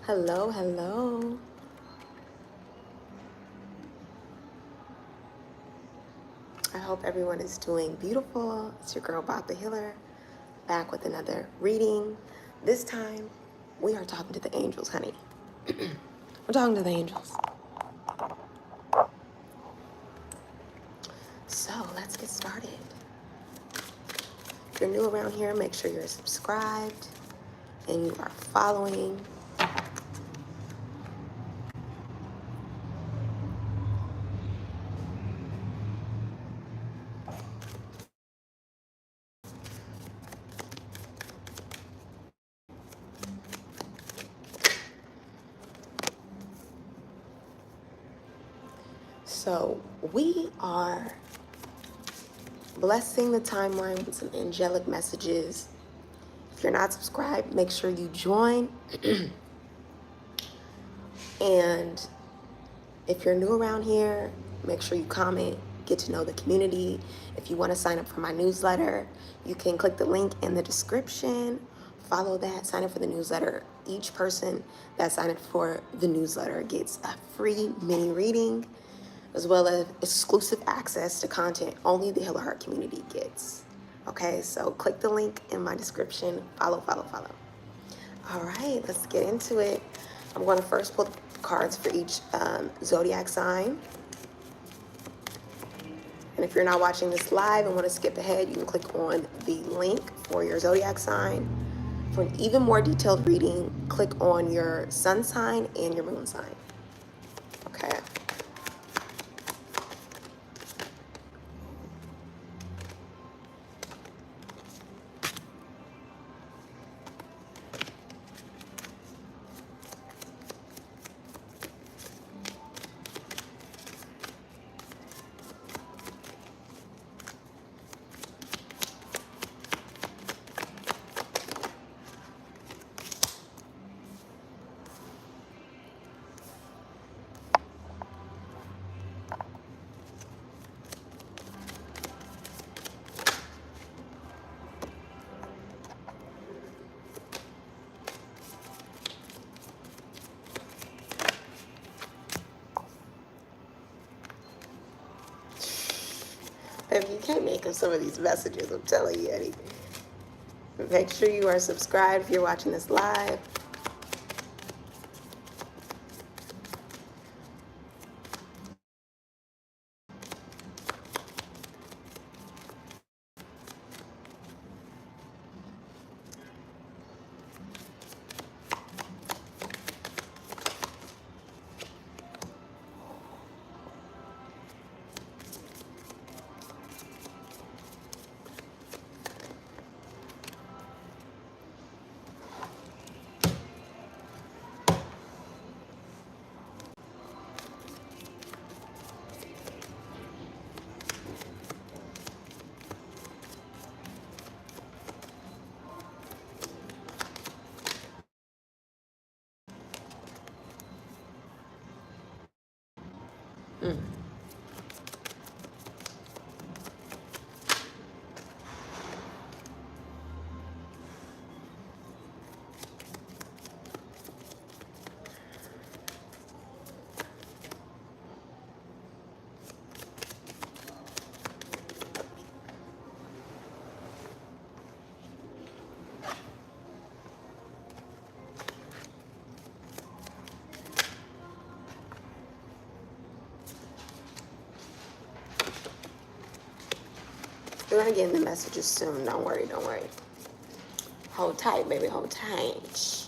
Hello, hello. I hope everyone is doing beautiful. It's your girl, Bob the Healer, back with another reading. This time, we are talking to the angels, honey. We're talking to the angels. So, let's get started. If you're new around here, make sure you're subscribed and you are following. So, we are blessing the timeline with some angelic messages. If you're not subscribed, make sure you join. And if you're new around here, make sure you comment, get to know the community. If you want to sign up for my newsletter, you can click the link in the description, follow that, sign up for the newsletter. Each person that signed up for the newsletter gets a free mini reading, as well as exclusive access to content only the Healer Heart community gets. Okay, so click the link in my description, follow. All right, let's get into it. I'm going to first pull the cards for each zodiac sign. And if you're not watching this live and want to skip ahead, you can click on the link for your zodiac sign. For an even more detailed reading, click on your sun sign and your moon sign. Okay. If you can't make up some of these messages, I'm telling you anything. Make sure you are subscribed if you're watching this live. You're gonna get the messages soon. Don't worry. Hold tight, baby. Hold tight.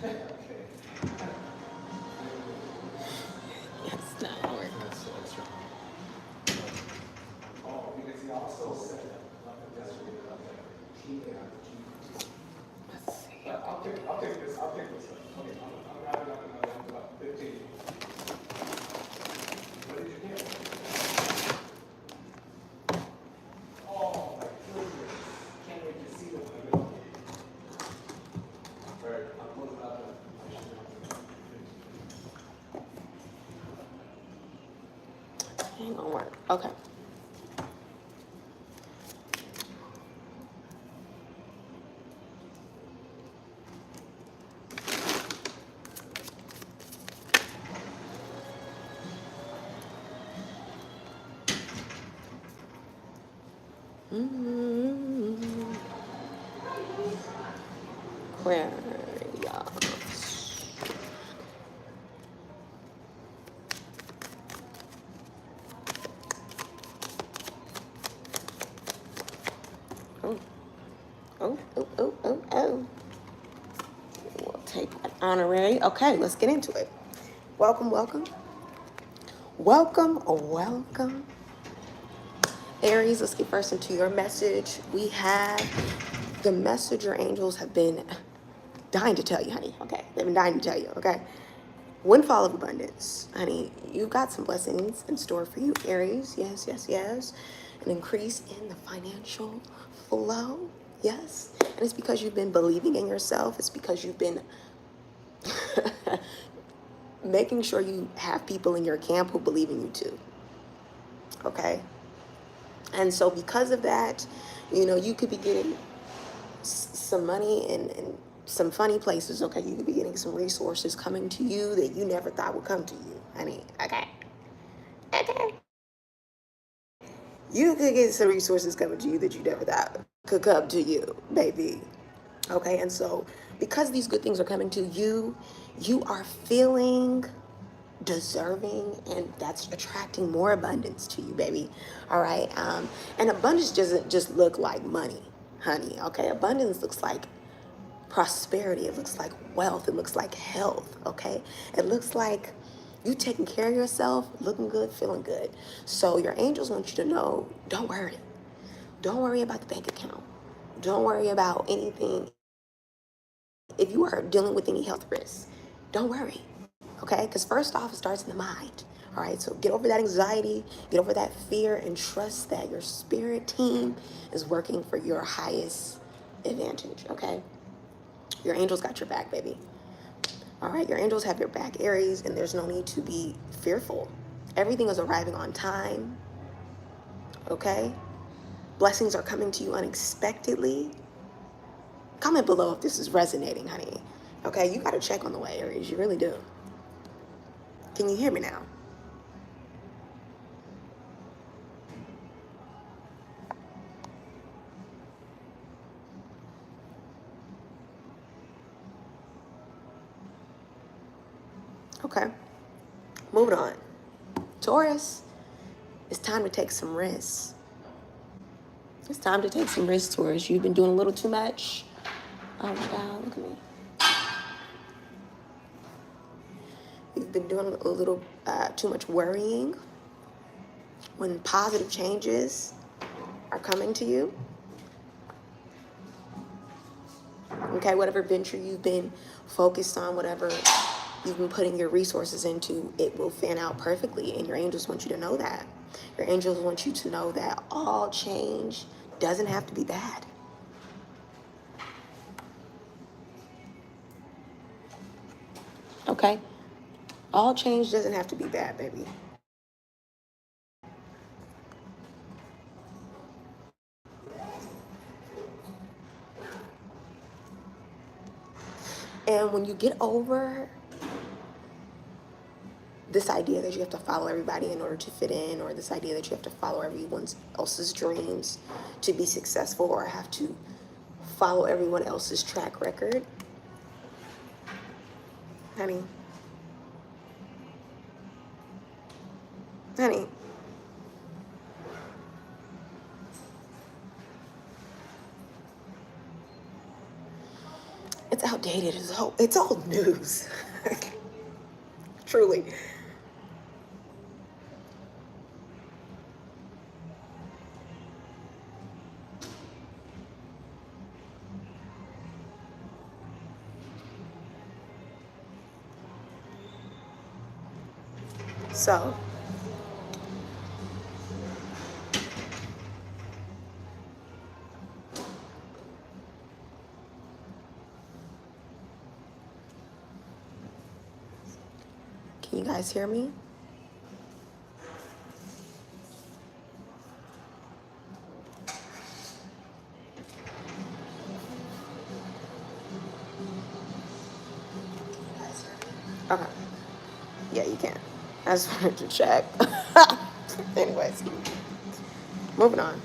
Yes, not gonna work. Let's see. Ain't gonna work. Okay. Aquarius. Oh, oh. We'll take an honorary. Okay, let's get into it. Welcome, welcome. Welcome, welcome. Aries, let's get first into your message. We have the message your angels have been dying to tell you, honey. Okay, they've been dying to tell you, okay? Windfall of abundance, honey. You've got some blessings in store for you, Aries. Yes, yes, yes. An increase in the financial flow. Yes. And it's because you've been believing in yourself. It's because you've been making sure you have people in your camp who believe in you too. Okay. And so because of that, you know, you could be getting some money in some funny places. Okay. You could be getting some resources coming to you that you never thought would come to you, honey. Okay. Okay. You could get some resources coming to you that you never thought could come to you, baby. Okay. And so because these good things are coming to you, you are feeling deserving, and that's attracting more abundance to you, baby. All right. And abundance doesn't just look like money, honey. Okay. Abundance looks like prosperity. It looks like wealth. It looks like health. Okay. It looks like you taking care of yourself, looking good, feeling good. So your angels want you to know, don't worry. Don't worry about the bank account. Don't worry about anything. If you are dealing with any health risks, don't worry. Okay? Because first off, it starts in the mind. All right? So get over that anxiety, get over that fear, and trust that your spirit team is working for your highest advantage. Okay? Your angels got your back, baby. All right? Your angels have your back, Aries, and there's no need to be fearful. Everything is arriving on time. Okay? Blessings are coming to you unexpectedly. Comment below if this is resonating, honey. Okay? You got to check on the way, Aries. You really do. Can you hear me now? Okay. Moving on. Taurus, it's time to take some risks. It's time to take some risks, Taurus. You've been doing a little too much. Oh my God, look at me. You've been doing a little too much worrying when positive changes are coming to you. Okay, whatever venture you've been focused on, whatever you've been putting your resources into, it will fan out perfectly. And your angels want you to know that. Your angels want you to know that all change doesn't have to be bad. Okay? All change doesn't have to be bad, baby. And when you get over this idea that you have to follow everybody in order to fit in, or this idea that you have to follow everyone else's dreams to be successful, or have to follow everyone else's track record, honey, honey, It's outdated. It's old news. Truly. So, can you guys hear me? Okay. Yeah, you can. I just wanted to check. Anyways, moving on.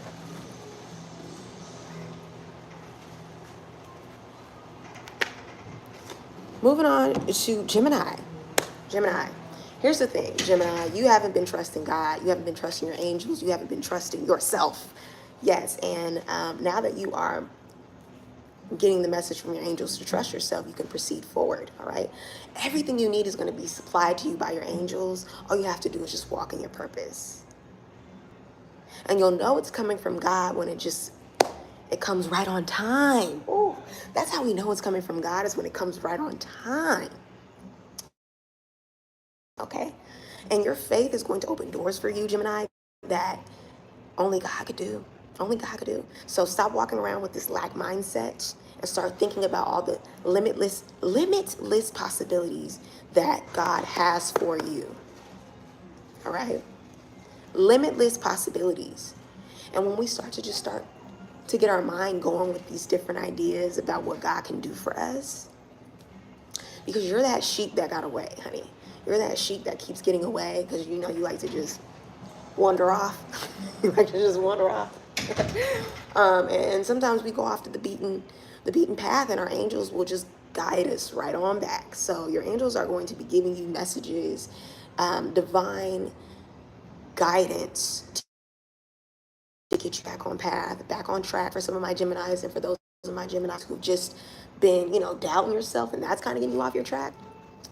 Moving on to Gemini. Gemini. Here's the thing, Gemini, you haven't been trusting God. You haven't been trusting your angels. You haven't been trusting yourself. Yes, and now that you are getting the message from your angels to trust yourself, you can proceed forward, all right? Everything you need is going to be supplied to you by your angels. All you have to do is just walk in your purpose. And you'll know it's coming from God when it comes right on time. Ooh, that's how we know it's coming from God, is when it comes right on time. Okay? And your faith is going to open doors for you, Gemini, that only God could do. Only God could do. So stop walking around with this lack mindset and start thinking about all the limitless possibilities that God has for you. All right? Limitless possibilities. And when we start to get our mind going with these different ideas about what God can do for us, because you're that sheep that got away, honey. You're that sheep that keeps getting away because you like to just wander off. You like to just wander off. And sometimes we go off to the beaten path, and our angels will just guide us right on back. So your angels are going to be giving you messages, divine guidance to get you back on path, back on track for some of my Geminis, and for those of my Geminis who've just been, doubting yourself, and that's kind of getting you off your track.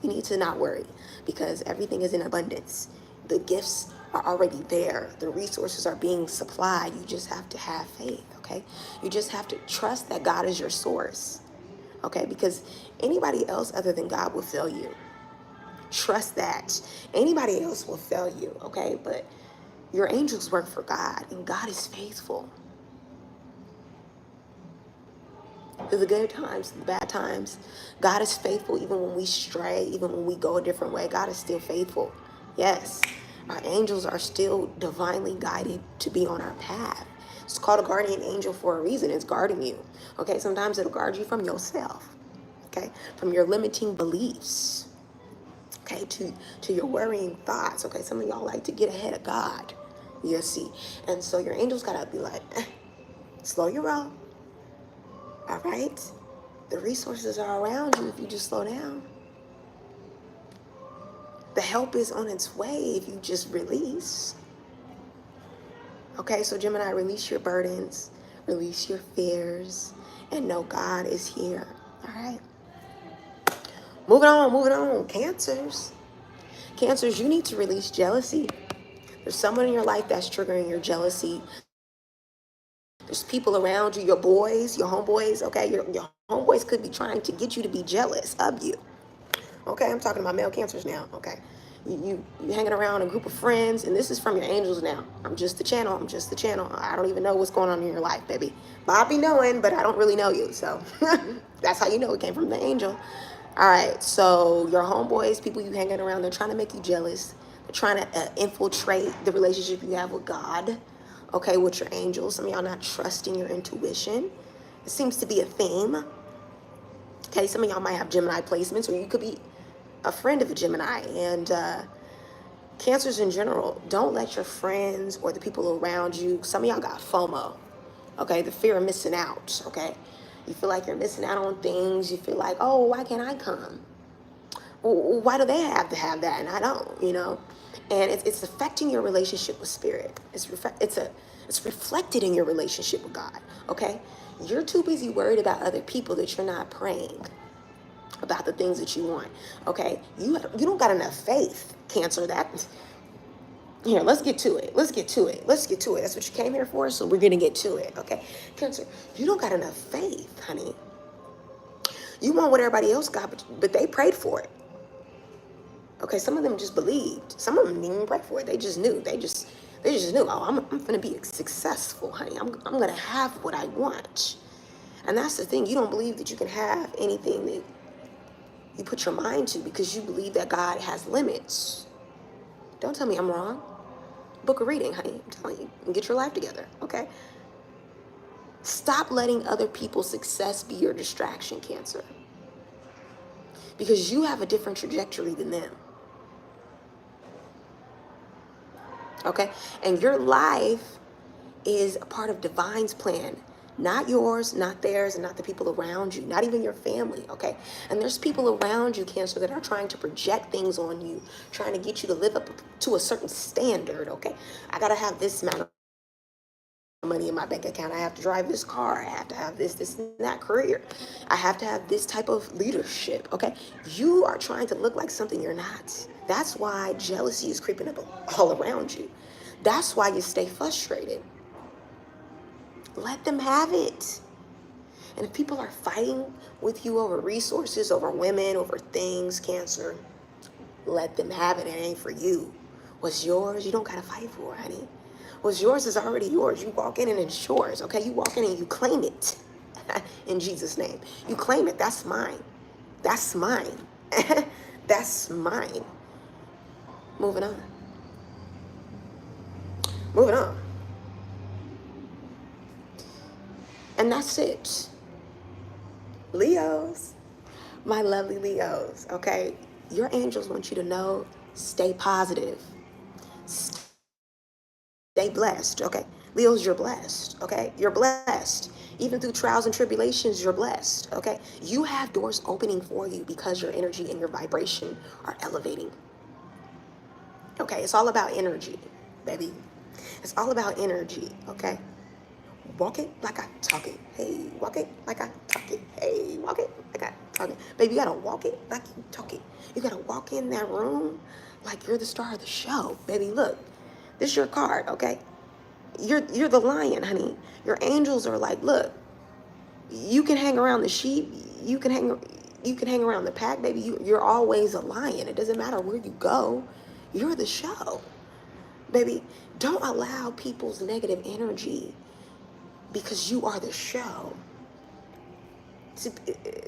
You need to not worry, because everything is in abundance. The gifts are already there. The resources are being supplied. You just have to have faith, okay? You just have to trust that God is your source, okay? Because anybody else other than God will fail you. Trust that. Anybody else will fail you, okay? But your angels work for God, and God is faithful. Through the good times, the bad times, God is faithful. Even when we stray, even when we go a different way, God is still faithful. Yes, our angels are still divinely guided to be on our path. It's called a guardian angel for a reason. It's guarding you. Okay, sometimes it'll guard you from yourself. Okay, from your limiting beliefs. Okay, to your worrying thoughts. Okay, some of y'all like to get ahead of God. You see, and so your angels gotta be like, slow your roll. All right, the resources are around you if you just slow down. The help is on its way if you just release. Okay, so Gemini, release your burdens, release your fears, and know God is here. All right. Moving on. Cancers. Cancers, you need to release jealousy. There's someone in your life that's triggering your jealousy. There's people around you, your boys, your homeboys, okay? Your homeboys could be trying to get you to be jealous of you. Okay, I'm talking about male cancers now, okay? You hanging around a group of friends, and this is from your angels now. I'm just the channel. I don't even know what's going on in your life, baby. Bob be knowing, but I don't really know you, so that's how you know it came from the angel. All right, so your homeboys, people you hanging around, they're trying to make you jealous. They're trying to infiltrate the relationship you have with God, okay, with your angels. Some of y'all not trusting your intuition. It seems to be a theme. Okay, some of y'all might have Gemini placements, or you could be a friend of a Gemini. And cancers in general, don't let your friends or the people around you, some of y'all got FOMO, okay, the fear of missing out, okay? You feel like you're missing out on things. You feel like, oh, why can't I come? Why do they have to have that and I don't, And it's affecting your relationship with spirit. It's reflected in your relationship with God, okay? You're too busy worried about other people that you're not praying. about the things that you want. Okay, you don't got enough faith, Cancer. That here, let's get to it. Let's get to it. Let's get to it. That's what you came here for. So we're gonna get to it. Okay, Cancer, you don't got enough faith, honey. You want what everybody else got, but they prayed for it. Okay, some of them just believed. Some of them didn't even pray for it. They just knew. They just knew. Oh, I'm gonna be successful, honey. I'm gonna have what I want. And that's the thing. You don't believe that you can have anything that you put your mind to because you believe that God has limits. Don't tell me I'm wrong. Book a reading, honey. I'm telling you. And get your life together, okay? Stop letting other people's success be your distraction, Cancer. Because you have a different trajectory than them. Okay? And your life is a part of divine's plan. Not yours, not theirs, and not the people around you, not even your family, okay? And there's people around you, Cancer, that are trying to project things on you, trying to get you to live up to a certain standard, okay? I gotta have this amount of money in my bank account. I have to drive this car. I have to have this, and that career. I have to have this type of leadership, okay? You are trying to look like something you're not. That's why jealousy is creeping up all around you. That's why you stay frustrated. Let them have it. And if people are fighting with you over resources, over women, over things, Cancer, let them have it. It ain't for you. What's yours, you don't gotta fight for, honey. What's yours is already yours. You walk in and it's yours, okay? You walk in and you claim it. In Jesus' name. You claim it. That's mine. That's mine. That's mine. Moving on. Moving on. And that's it. Leos, my lovely Leos, okay? Your angels want you to know, stay positive. Stay blessed, okay? Leos, you're blessed, okay? You're blessed. Even through trials and tribulations, you're blessed, okay? You have doors opening for you because your energy and your vibration are elevating. Okay, it's all about energy, baby. It's all about energy, okay? Walk it like I talk it. Hey, walk it like I talk it. Hey, walk it like I talk it. Baby, you gotta walk it like you talk it. You gotta walk in that room like you're the star of the show. Baby, look, this is your card, okay? You're the lion, honey. Your angels are like, look, you can hang around the sheep. You can hang around the pack, baby. You're always a lion. It doesn't matter where you go. You're the show. Baby, don't allow people's negative energy because you are the show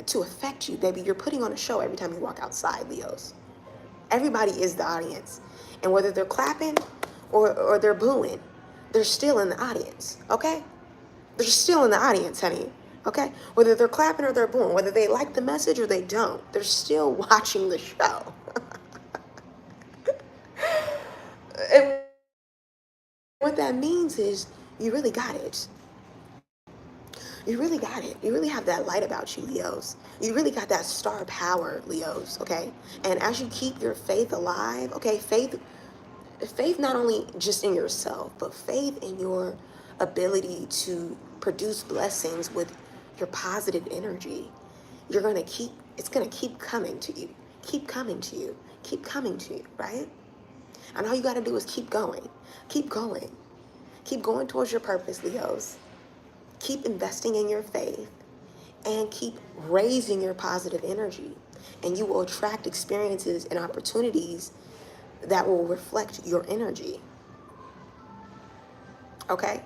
to affect you, baby. You're putting on a show every time you walk outside, Leos. Everybody is the audience. And whether they're clapping or they're booing, they're still in the audience, okay? They're still in the audience, honey, okay? Whether they're clapping or they're booing, whether they like the message or they don't, they're still watching the show. And what that means is you really got it. You really got it. You really have that light about you, Leos. You really got that star power, Leos, okay? And as you keep your faith alive, okay, faith not only just in yourself, but faith in your ability to produce blessings with your positive energy. It's gonna keep coming to you. Keep coming to you. Keep coming to you, right? And all you gotta do is keep going. Keep going. Keep going towards your purpose, Leos. Keep investing in your faith and keep raising your positive energy. And you will attract experiences and opportunities that will reflect your energy. Okay?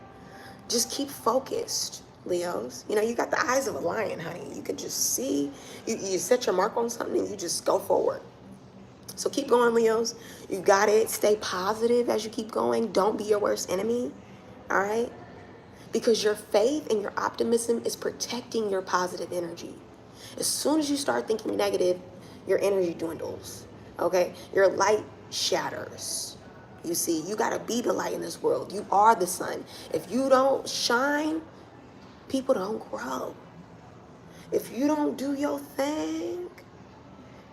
Just keep focused, Leos. You know, you got the eyes of a lion, honey. You can just see, you set your mark on something and you just go forward. So keep going, Leos. You got it. Stay positive as you keep going. Don't be your worst enemy. All right? Because your faith and your optimism is protecting your positive energy. As soon as you start thinking negative, your energy dwindles, okay? Your light shatters. You see, you gotta be the light in this world. You are the sun. If you don't shine, people don't grow. If you don't do your thing,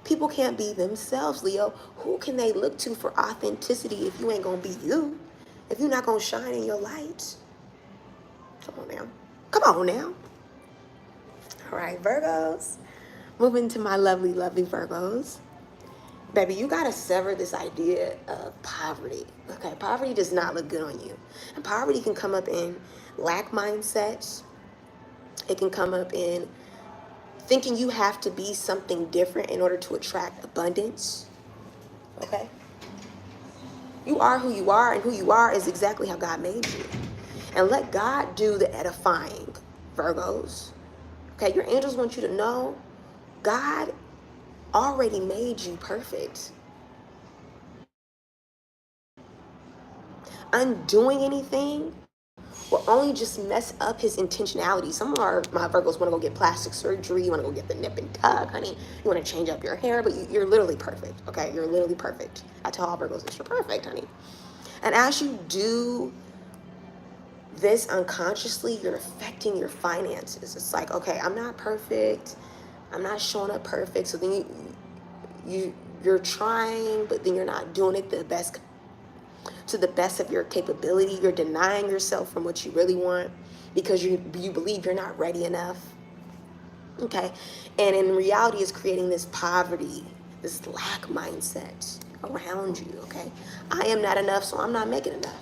people can't be themselves, Leo. Who can they look to for authenticity if you ain't gonna be you? If you're not gonna shine in your light? Come on now. Come on now. All right, Virgos. Moving to my lovely, lovely Virgos. Baby, you gotta sever this idea of poverty. Okay, poverty does not look good on you. And poverty can come up in lack mindsets. It can come up in thinking you have to be something different in order to attract abundance. Okay? You are who you are, and who you are is exactly how God made you. And let God do the edifying, Virgos. Okay, your angels want you to know God already made you perfect. Undoing anything will only just mess up his intentionality. Some of my Virgos want to go get plastic surgery. You want to go get the nip and tuck, honey. You want to change up your hair, but you're literally perfect, okay? You're literally perfect. I tell all Virgos this, you're perfect, honey. And as you do this unconsciously, you're affecting your finances. It's like, okay, I'm not perfect. I'm not showing up perfect. So then you're trying, but then you're not doing it to the best of your capability. You're denying yourself from what you really want because you believe you're not ready enough. Okay? And in reality, it's creating this poverty, this lack mindset around you. Okay? I am not enough, so I'm not making enough.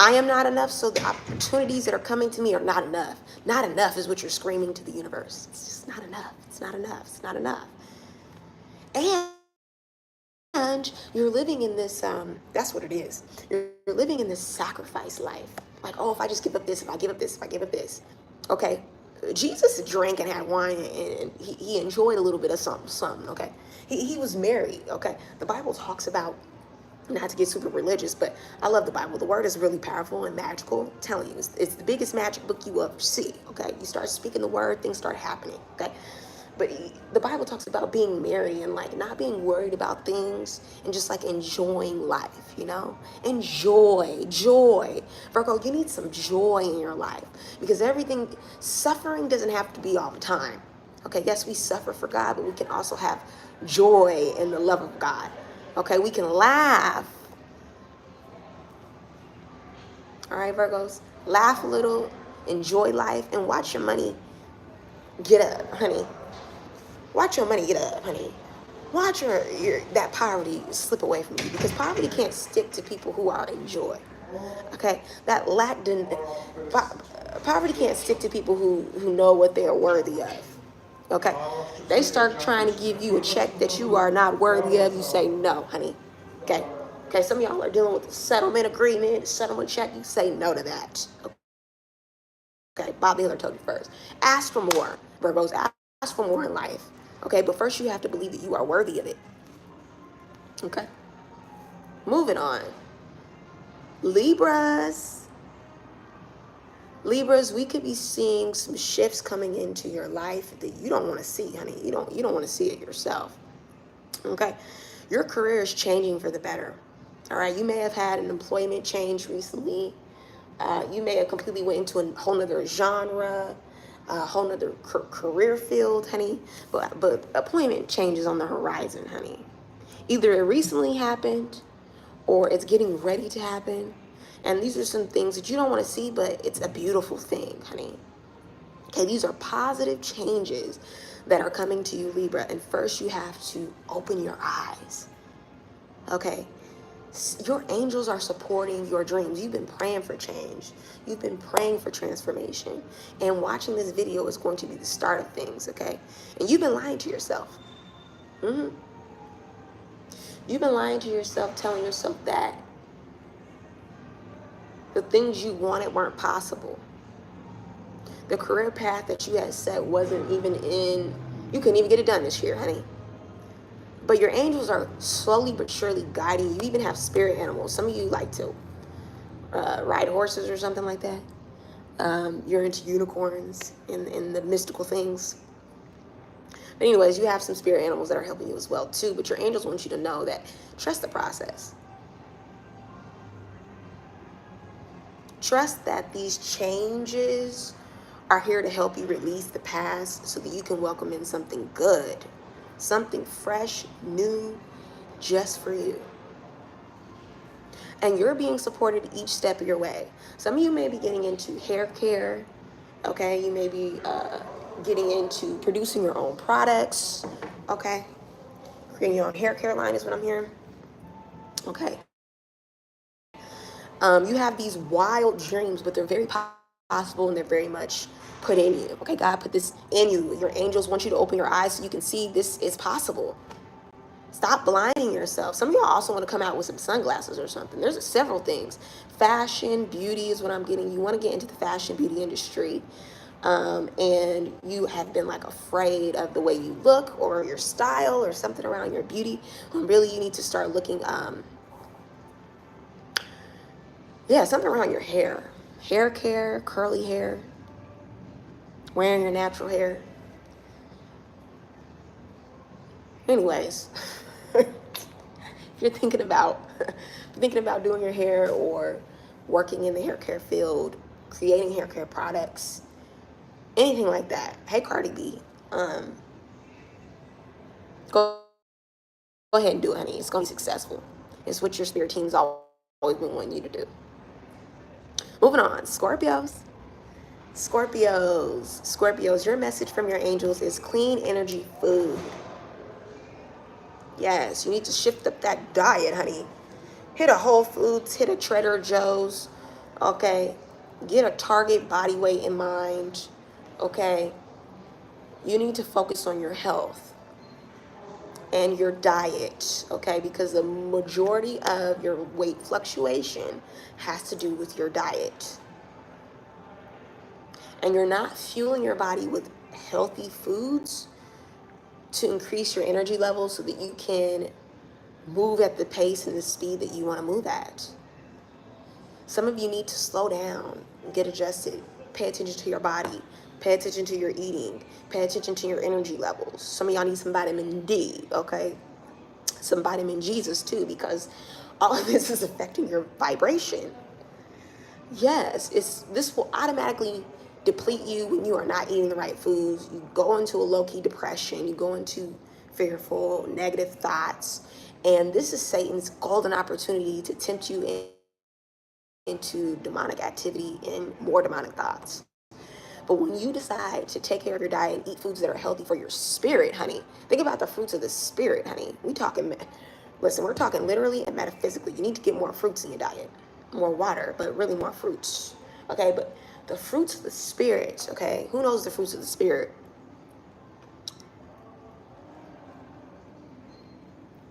I am not enough, so the opportunities that are coming to me are not enough. Not enough is what you're screaming to the universe. It's just not enough. It's not enough. It's not enough. And you're living in this, that's what it is. You're living in this sacrifice life. Like, oh, if I just give up this, if I give up this, if I give up this. Okay, Jesus drank and had wine, and he enjoyed a little bit of something, okay? He was married, okay? The Bible talks about, not to get super religious, but I love the Bible. The word is really powerful and magical. I'm telling you, it's the biggest magic book you will ever see, okay? You start speaking the word, things start happening, okay? But the Bible talks about being merry and like not being worried about things and just like enjoying life, you know? Joy. Virgo, you need some joy in your life because suffering doesn't have to be all the time. Okay, yes, we suffer for God, but we can also have joy in the love of God. Okay, we can laugh. All right, Virgos, laugh a little, enjoy life, and watch your money get up, honey. Watch your money get up, honey. Watch that poverty slip away from you because poverty can't stick to people who are in joy. Okay, poverty can't stick to people who know what they are worthy of. Okay, they start trying to give you a check that you are not worthy of. You say no, honey. Okay, some of y'all are dealing with a settlement agreement, settlement check. You say no to that. Okay, Bob Miller told you first. Ask for more, Virgos. Ask for more in life. Okay, but first you have to believe that you are worthy of it. Okay, moving on. Libras, we could be seeing some shifts coming into your life that you don't want to see, honey. You don't want to see it yourself. Okay, your career is changing for the better. All right, you may have had an employment change recently. You may have completely went into a whole nother genre, a whole nother career field, honey. But appointment changes on the horizon, honey. Either it recently happened or it's getting ready to happen. And these are some things that you don't want to see, but it's a beautiful thing, honey. Okay, these are positive changes that are coming to you, Libra. And first you have to open your eyes. Okay, your angels are supporting your dreams. You've been praying for change. You've been praying for transformation. And watching this video is going to be the start of things, okay? And you've been lying to yourself. Mm-hmm. You've been lying to yourself, telling yourself that the things you wanted weren't possible. The career path that you had set wasn't even you couldn't even get it done this year, honey. But your angels are slowly but surely guiding you. You even have spirit animals. Some of you like to ride horses or something like that. You're into unicorns and the mystical things. But anyways, you have some spirit animals that are helping you as well too. But your angels want you to know that trust the process. Trust that these changes are here to help you release the past so that you can welcome in something good, something fresh, new, just for you. And you're being supported each step of your way. Some of you may be getting into hair care, okay? You may be getting into producing your own products, okay? Creating your own hair care line is what I'm hearing, okay? You have these wild dreams, but they're very possible and they're very much put in you, okay? God put this in you. Your angels want you to open your eyes so you can see this is possible. Stop blinding yourself. Some of y'all also want to come out with some sunglasses or something. There's several things. Fashion, beauty is what I'm getting. You want to get into the fashion, beauty industry. And you have been like afraid of the way you look or your style or something around your beauty. Really, you need to start looking, something around your hair. Hair care, curly hair, wearing your natural hair. Anyways, if you're thinking about doing your hair or working in the hair care field, creating hair care products, anything like that. Hey, Cardi B, go ahead and do it, honey. It's gonna be successful. It's what your spirit team's always been wanting you to do. Moving on, Scorpios, your message from your angels is clean energy food. Yes, you need to shift up that diet, honey. Hit a Whole Foods, hit a Trader Joe's, okay? Get a target body weight in mind, okay? You need to focus on your health and your diet, okay? Because the majority of your weight fluctuation has to do with your diet. And you're not fueling your body with healthy foods to increase your energy levels so that you can move at the pace and the speed that you want to move at. Some of you need to slow down, get adjusted, pay attention to your body, pay attention to your eating, pay attention to your energy levels. Some of y'all need some vitamin D, okay? Some vitamin Jesus too, because all of this is affecting your vibration. Yes, this will automatically deplete you when you are not eating the right foods. You go into a low-key depression, you go into fearful, negative thoughts, and this is Satan's golden opportunity to tempt you into demonic activity and more demonic thoughts. But when you decide to take care of your diet and eat foods that are healthy for your spirit, honey, think about the fruits of the spirit, honey. We're talking literally and metaphysically. You need to get more fruits in your diet, more water, but really more fruits, okay? But the fruits of the spirit, okay? Who knows the fruits of the spirit?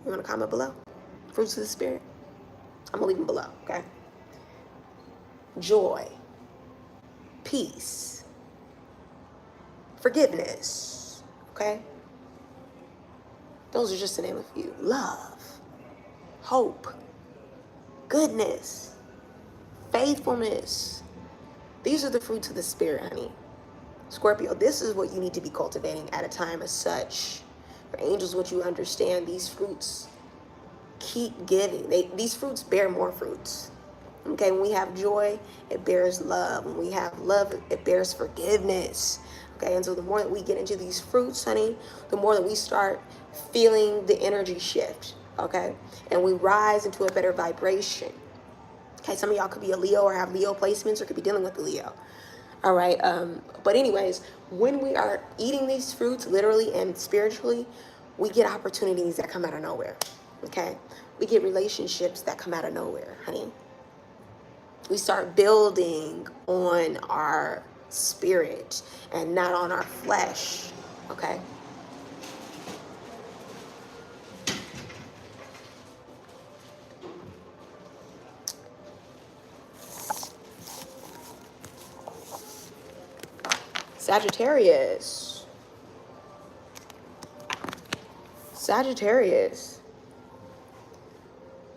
You want to comment below? Fruits of the spirit? I'm going to leave them below, okay? Joy, peace, forgiveness, okay? Those are just to name a few. Love, hope, goodness, faithfulness. These are the fruits of the spirit, honey. Scorpio, this is what you need to be cultivating at a time as such. Your angels want you to understand these fruits keep giving. These fruits bear more fruits. Okay, when we have joy, it bears love. When we have love, it bears forgiveness. Okay, and so the more that we get into these fruits, honey, the more that we start feeling the energy shift, okay? And we rise into a better vibration. Okay, some of y'all could be a Leo or have Leo placements or could be dealing with the Leo. All right, but anyways, when we are eating these fruits, literally and spiritually, we get opportunities that come out of nowhere, okay? We get relationships that come out of nowhere, honey. We start building on our spirit and not on our flesh, okay? Sagittarius.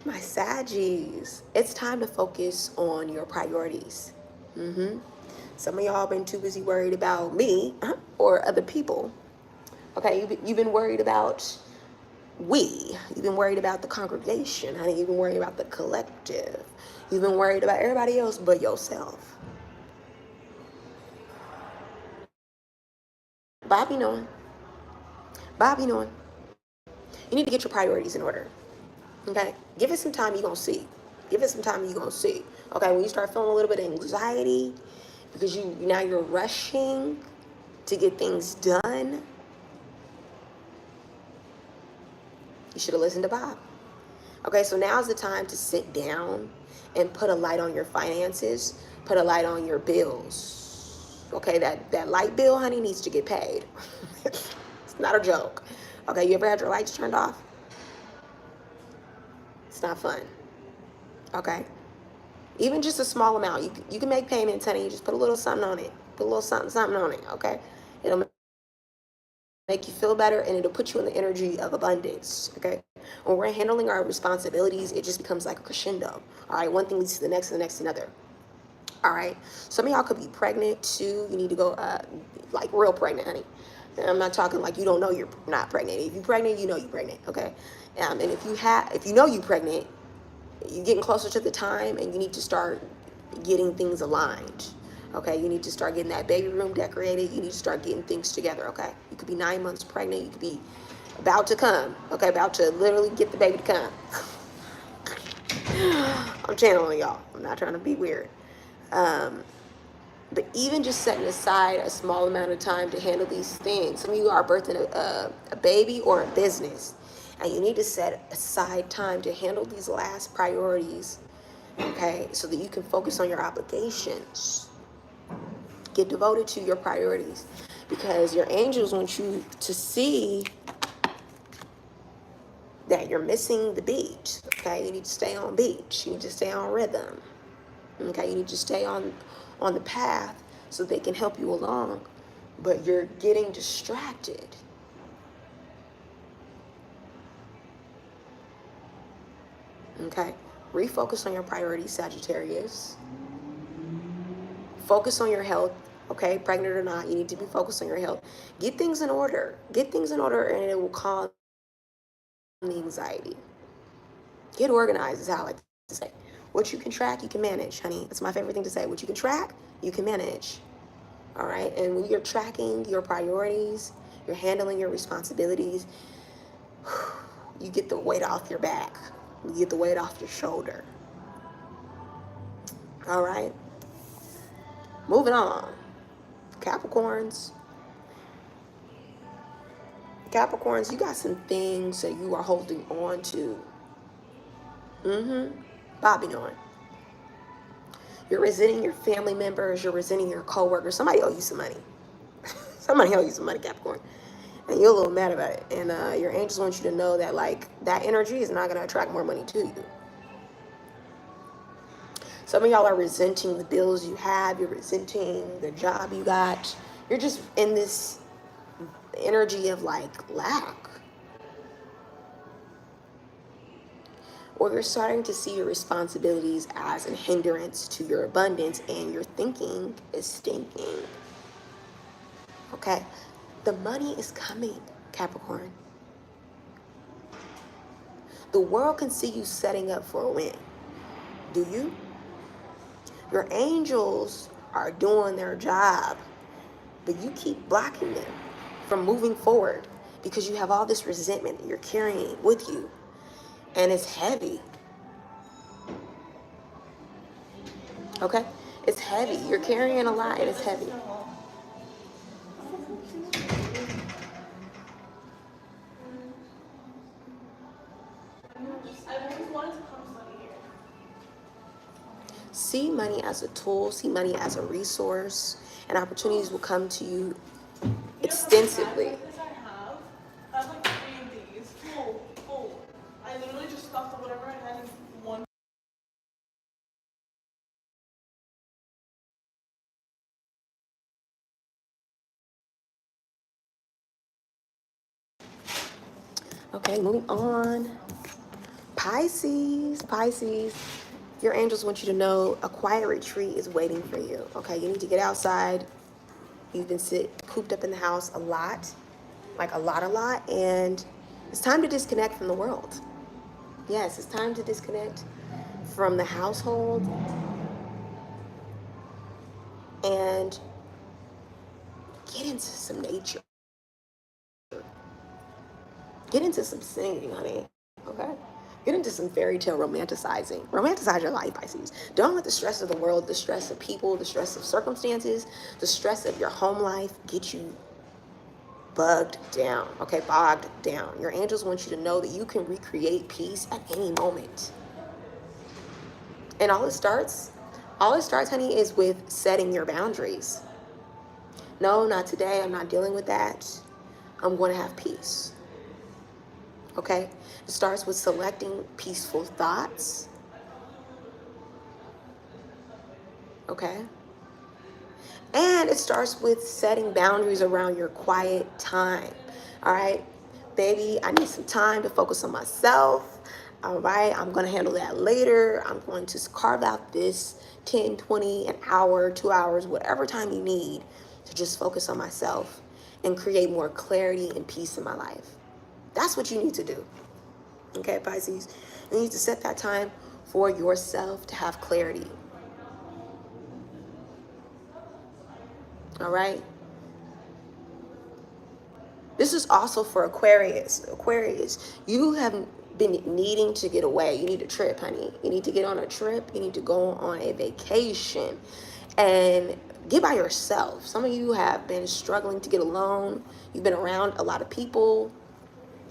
My Saggies, it's time to focus on your priorities. Some of y'all been too busy worried about me or other people. Okay, you've been worried about you've been worried about the congregation, honey. You've been worried about the collective. You've been worried about everybody else but yourself. Bobby knowing. You need to get your priorities in order. Okay, give it some time, you're gonna see. Okay, when you start feeling a little bit of anxiety because you're rushing to get things done, you should have listened to Bob. Okay, so now's the time to sit down and put a light on your finances, put a light on your bills. Okay, that light bill, honey, needs to get paid. It's not a joke. Okay, you ever had your lights turned off? It's not fun. Okay, even just a small amount. You can make payments, honey. You just put a little something on it. Put a little something on it. Okay, it'll make you feel better, and it'll put you in the energy of abundance. Okay, when we're handling our responsibilities, it just becomes like a crescendo. All right, one thing leads to the next, and the next to another. All right, some of y'all could be pregnant too. You need to go like real pregnant, honey. And I'm not talking like you don't know you're not pregnant. If you're pregnant, you know you're pregnant. Okay, and if you know you're pregnant, you're getting closer to the time, and you need to start getting things aligned. Okay, you need to start getting that baby room decorated. You need to start getting things together. Okay, you could be 9 months pregnant. You could be about to come. Okay, about to literally get the baby to come. I'm channeling y'all. I'm not trying to be weird. But even just setting aside a small amount of time to handle these things. Some of you are birthing a baby or a business, and you need to set aside time to handle these last priorities, okay, so that you can focus on your obligations. Get devoted to your priorities, because your angels want you to see that you're missing the beat. Okay, you need to stay on beat. You need to stay on rhythm. Okay, you need to stay on the path so they can help you along, but you're getting distracted. Okay, refocus on your priorities, Sagittarius. Focus on your health. Okay, pregnant or not, you need to be focused on your health. Get things in order. Get things in order, and it will calm the anxiety. Get organized is how I like to say. What you can track, you can manage, honey. That's my favorite thing to say. What you can track, you can manage. All right, and when you're tracking your priorities, you're handling your responsibilities, you get the weight off your back. You get the weight off your shoulder. All right, moving on. Capricorns, you got some things that you are holding on to. Bobby knowing. You're resenting your family members. You're resenting your coworkers. Somebody owe you some money. Somebody owe you some money, Capricorn. And you're a little mad about it. And your angels want you to know that, like, that energy is not going to attract more money to you. Some of y'all are resenting the bills you have. You're resenting the job you got. You're just in this energy of, like, lack. Or you're starting to see your responsibilities as a hindrance to your abundance, and your thinking is stinking. Okay? The money is coming, Capricorn. The world can see you setting up for a win. Do you? Your angels are doing their job, but you keep blocking them from moving forward because you have all this resentment that you're carrying with you, and it's heavy. Okay? It's heavy. You're carrying a lot, and it's heavy. See money as a tool, see money as a resource, and opportunities will come to you extensively. I have like 3 of these full. I literally just stuffed whatever I had in one. Okay, moving on. Pisces, your angels want you to know a quiet retreat is waiting for you. Okay, you need to get outside. You've been cooped up in the house a lot, like a lot, and it's time to disconnect from the world. Yes, it's time to disconnect from the household and get into some nature. Get into some singing, honey. Okay? Get into some fairy tale romanticizing. Romanticize your life, Pisces. Don't let the stress of the world, the stress of people, the stress of circumstances, the stress of your home life get you bogged down, okay? Bogged down. Your angels want you to know that you can recreate peace at any moment. And all it starts, honey, is with setting your boundaries. No, not today. I'm not dealing with that. I'm going to have peace. Okay? It starts with selecting peaceful thoughts. Okay? And it starts with setting boundaries around your quiet time. All right? Baby, I need some time to focus on myself. All right? I'm going to handle that later. I'm going to carve out this 10, 20, an hour, 2 hours, whatever time you need to just focus on myself and create more clarity and peace in my life. That's what you need to do. Okay, Pisces? You need to set that time for yourself to have clarity. All right? This is also for Aquarius. Aquarius, you have been needing to get away. You need a trip, honey. You need to get on a trip. You need to go on a vacation and get by yourself. Some of you have been struggling to get alone. You've been around a lot of people.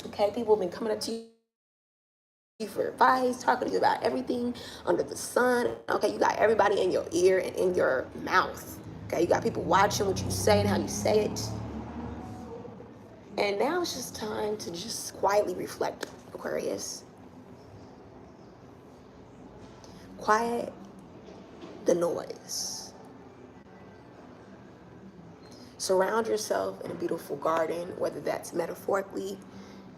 Okay, people have been coming up to you for advice, talking to you about everything under the sun. Okay, you got everybody in your ear and in your mouth. Okay, you got people watching what you say and how you say it. And now it's just time to just quietly reflect, Aquarius. Quiet the noise. Surround yourself in a beautiful garden, whether that's metaphorically.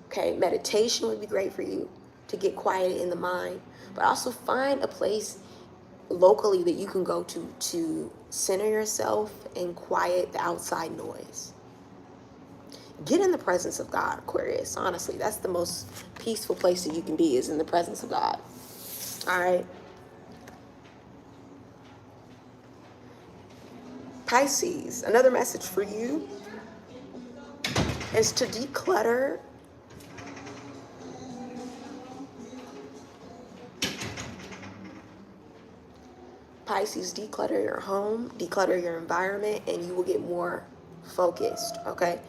Okay, meditation would be great for you to get quiet in the mind, but also find a place locally that you can go to center yourself and quiet the outside noise. Get in the presence of God, Aquarius. Honestly, that's the most peaceful place that you can be, is in the presence of God. All right. Pisces, another message for you is to declutter Pisces, declutter your home, declutter your environment, and you will get more focused, okay?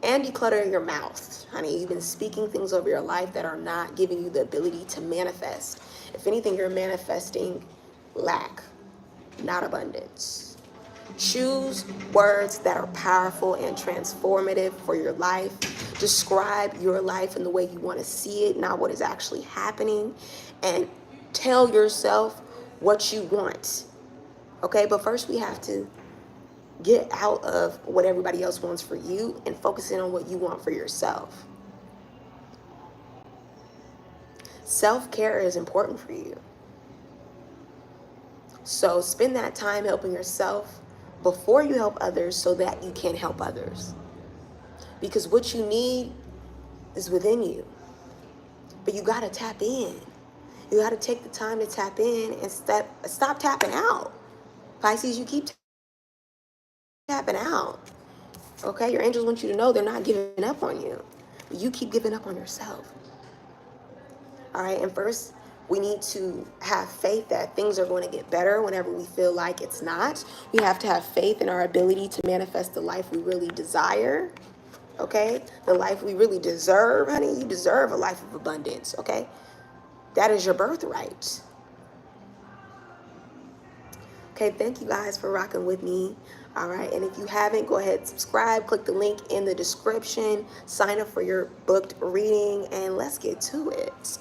And declutter your mouth, honey. You've been speaking things over your life that are not giving you the ability to manifest. If anything, you're manifesting lack, not abundance. Choose words that are powerful and transformative for your life. Describe your life in the way you want to see it, not what is actually happening. And tell yourself what you want. Okay, but first we have to get out of what everybody else wants for you and focus in on what you want for yourself. Self-care is important for you. So spend that time helping yourself before you help others so that you can help others. Because what you need is within you. But you got to tap in. You got to take the time to tap in and stop tapping out. Pisces, you keep tapping out. Okay, your angels want you to know they're not giving up on you. But you keep giving up on yourself. All right, and first, we need to have faith that things are going to get better whenever we feel like it's not. We have to have faith in our ability to manifest the life we really desire. Okay, the life we really deserve, honey. You deserve a life of abundance, okay? That is your birthright. Okay, thank you guys for rocking with me. All right, and if you haven't, go ahead, subscribe, click the link in the description, sign up for your booked reading, and let's get to it.